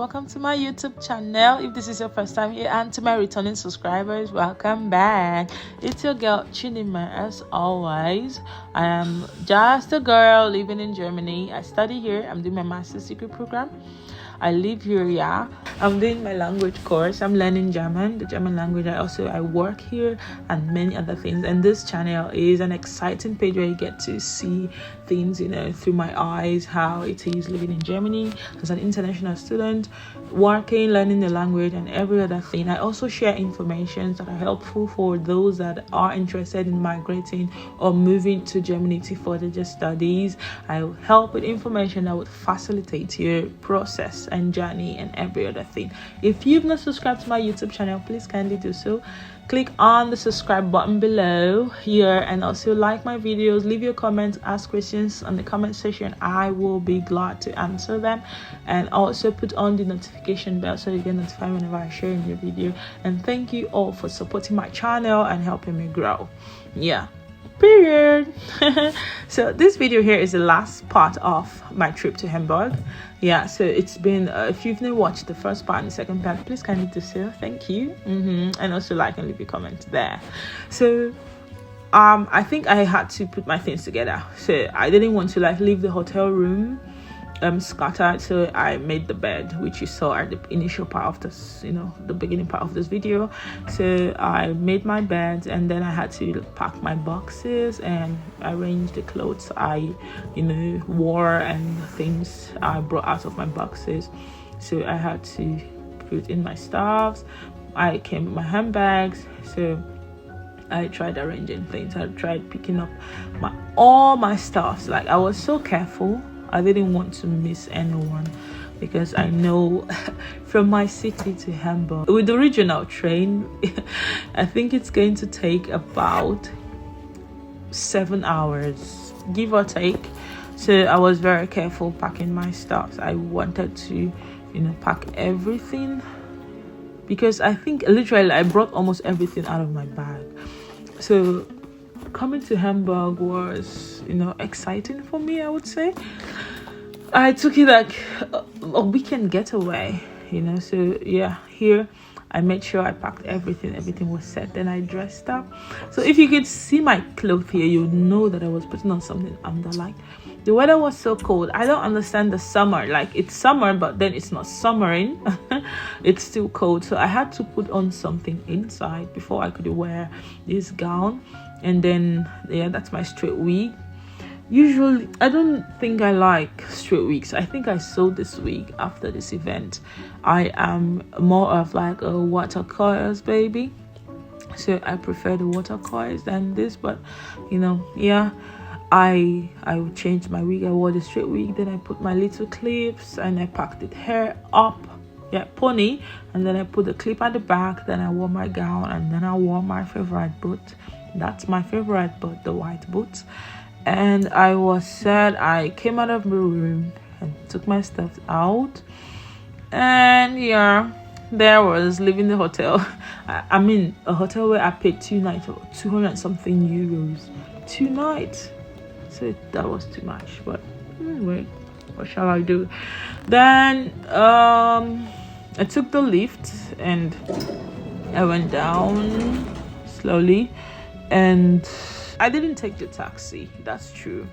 welcome to my YouTube channel. If this is your first time here, and to my returning subscribers, welcome back. It's your girl Chidinma. As always, I am just a girl living in Germany. I study here. I'm doing my master's degree program. I live here. I'm doing my language course. I'm learning German, the German language. I work here and many other things. And this channel is an exciting page where you get to see things, through my eyes, how it is living in Germany as an international student, working, learning the language, and every other thing. I also share information that are helpful for those that are interested in migrating or moving to Germany to further their studies. I help with information that would facilitate your process and journey and every other thing. If you've not subscribed to my YouTube channel, please kindly do so. Click on the subscribe button below here, and also like my videos. Leave your comments, ask questions on the comment section. I will be glad to answer them, and also put on the notification bell so you get notified whenever I share a new video. And thank you all for supporting my channel and helping me grow. Period. So this video here is the last part of my trip to Hamburg. So it's been if you've not watched the first part and the second part, please kindly do so. Thank you. And also like and leave a comment there. So I think I had to put my things together, so I didn't want to leave the hotel room scattered. So I made the bed, which you saw at the initial part of this, the beginning part of this video. So I made my bed, and then I had to pack my boxes and arrange the clothes I wore and the things I brought out of my boxes. So I had to put in my stuffs. I came with my handbags. So I tried arranging things. I tried picking up all my stuffs. I was so careful. I didn't want to miss anyone, because I know from my city to Hamburg with the regional train, I think it's going to take about 7 hours, give or take. So I was very careful packing my stuff. I wanted to, pack everything, because I think literally I brought almost everything out of my bag. So coming to Hamburg was, exciting for me, I would say. I took it like a weekend getaway, So here I made sure I packed everything. Everything was set. Then I dressed up. So if you could see my clothes here, you know that I was putting on something under. The weather was so cold. I don't understand the summer. It's summer, but then it's not summering. It's still cold. So I had to put on something inside before I could wear this gown. And then that's my straight wig. Usually I don't think I like straight wigs. I think I sewed this wig after this event. I am more of a water coils baby, so I prefer the water coils than this. But I changed my wig. I wore the straight wig, then I put my little clips and I packed it hair up, pony, and then I put the clip at the back. Then I wore my gown, and then I wore my favorite boot. That's my favorite boot, the white boots. And I was sad. I came out of my room and took my stuff out, and there I was leaving the hotel. I mean a hotel where I paid 2 nights or 200 something euros 2 nights. So that was too much, but anyway, what shall I do? Then I took the lift and I went down slowly, and I didn't take the taxi. That's true.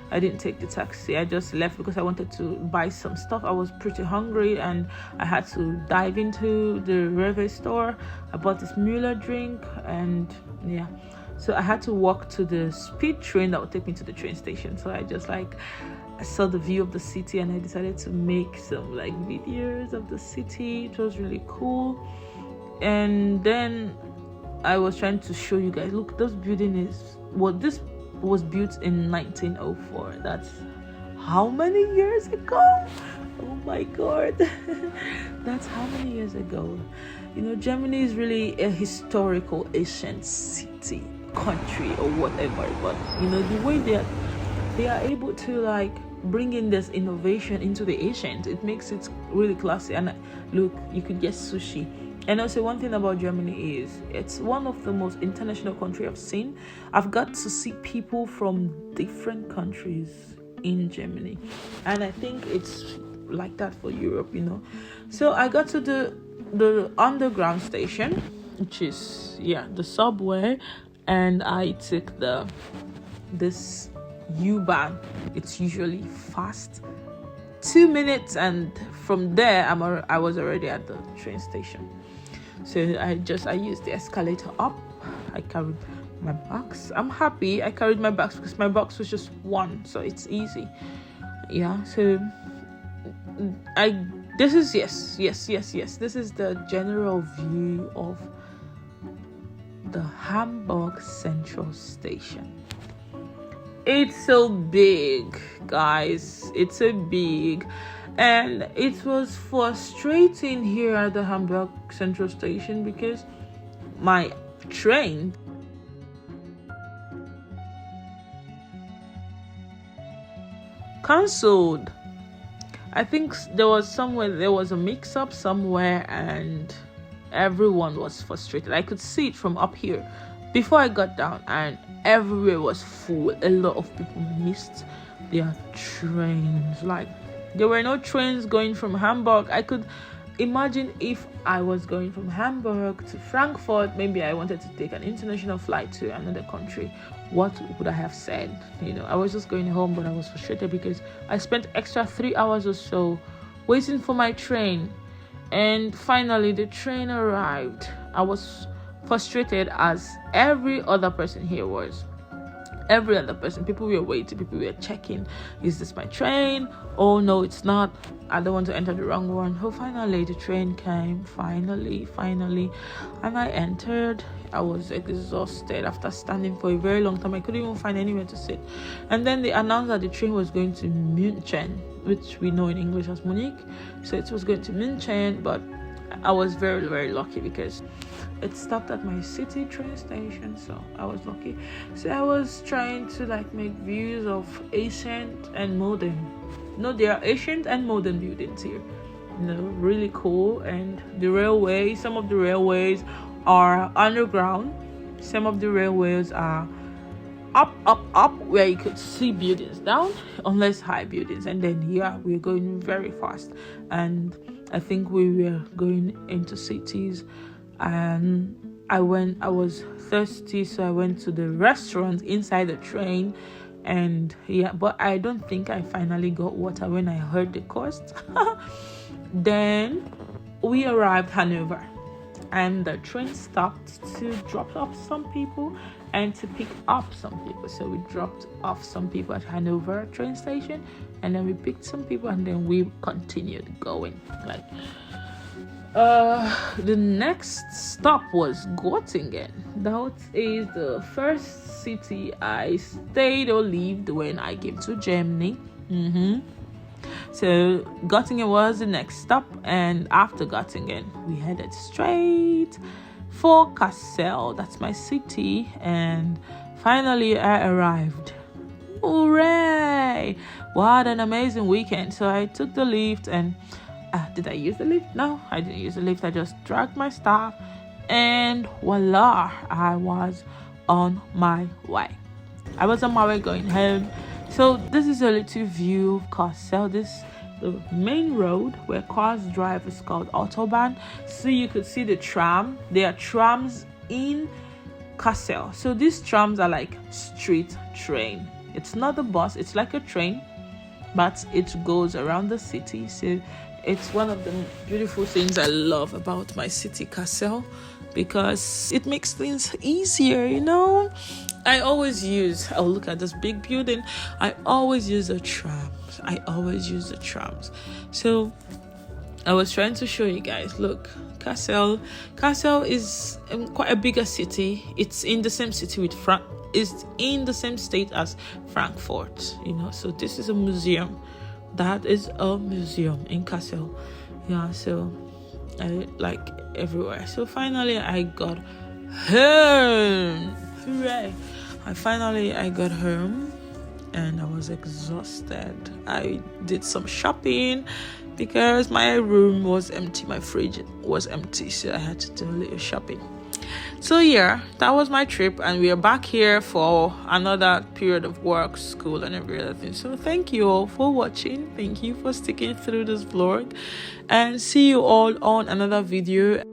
I didn't take the taxi. I just left because I wanted to buy some stuff. I was pretty hungry and I had to dive into the railway store. I bought this Müller drink, and so I had to walk to the speed train that would take me to the train station. So I just I saw the view of the city, and I decided to make some videos of the city. It was really cool. And then I was trying to show you guys, look, this building this was built in 1904. That's how many years ago? Oh my god. That's how many years ago. Germany is really a historical ancient city, country, or whatever. But the way they are able to bring in this innovation into the ancient, it makes it really classy. And look, you could get sushi. And also, one thing about Germany is it's one of the most international countries I've seen. I've got to see people from different countries in Germany, and I think it's like that for Europe, you know. So I got to the underground station, which is the subway, and I took this U-Bahn. It's usually fast, 2 minutes, and from there I was already at the train station. So I used the escalator up. I carried my bags. I'm happy I carried my bags because my box was just one, so it's easy. So this is this is the general view of the Hamburg Central Station. It's so big, guys. It's so big. And it was frustrating here at the Hamburg Central Station because my train cancelled. I think there was a mix-up somewhere, and everyone was frustrated. I could see it from up here before I got down, and everywhere was full. A lot of people missed their trains. Like, there were no trains going from Hamburg. I could imagine if I was going from Hamburg to Frankfurt, maybe I wanted to take an international flight to another country. What would I have said? You know, I was just going home, but I was frustrated because I spent extra 3 hours or so waiting for my train. And finally, the train arrived. I was frustrated, as every other person here was. Every other person, people were waiting, people were checking, is this my train? Oh no, it's not. I don't want to enter the wrong one. Oh, finally the train came. Finally, and I entered. I was exhausted after standing for a very long time. I couldn't even find anywhere to sit. And then they announced that the train was going to München, which we know in English as Munich. So it was going to München, but I was very, very lucky because it stopped at my city train station, so I was lucky. So I was trying to make views of ancient and modern. No, there are ancient and modern buildings here. Really cool. And the railway, some of the railways are underground. Some of the railways are up where you could see buildings down, unless high buildings. And then we're going very fast. And I think we were going into cities. And I was thirsty, so I went to the restaurant inside the train, and but I don't think I finally got water when I heard the cost. Then we arrived Hanover, and the train stopped to drop off some people and to pick up some people. So we dropped off some people at Hanover train station, and then we picked some people, and then we continued going. The next stop was Göttingen. That is the first city I stayed or lived when I came to Germany. So Göttingen was the next stop, and after Göttingen we headed straight for Kassel. That's my city, and finally I arrived. Hooray! What an amazing weekend. So I took the lift, and did I use the lift? No, I didn't use the lift. I just dragged my stuff, and voila, I was on my way. I was on my way going home. So this is a little view of Kassel. The main road where cars drive is called Autobahn. So you could see the tram. There are trams in Kassel. So these trams are like street train. It's not a bus. It's like a train, but it goes around the city. So it's one of the beautiful things I love about my city, Kassel, because it makes things easier, look at this big building. I always use the trams. So I was trying to show you guys, look, Kassel is quite a bigger city. It's in the same city with is in the same state as Frankfurt, so this is a museum. That is a museum in Kassel. So I like everywhere. So finally I got home. Hooray! I got home, and I was exhausted. I did some shopping because my room was empty, my fridge was empty, so I had to do a little shopping. So yeah, that was my trip, and we are back here for another period of work, school, and every other thing. So thank you all for watching. Thank you for sticking through this vlog, and see you all on another video.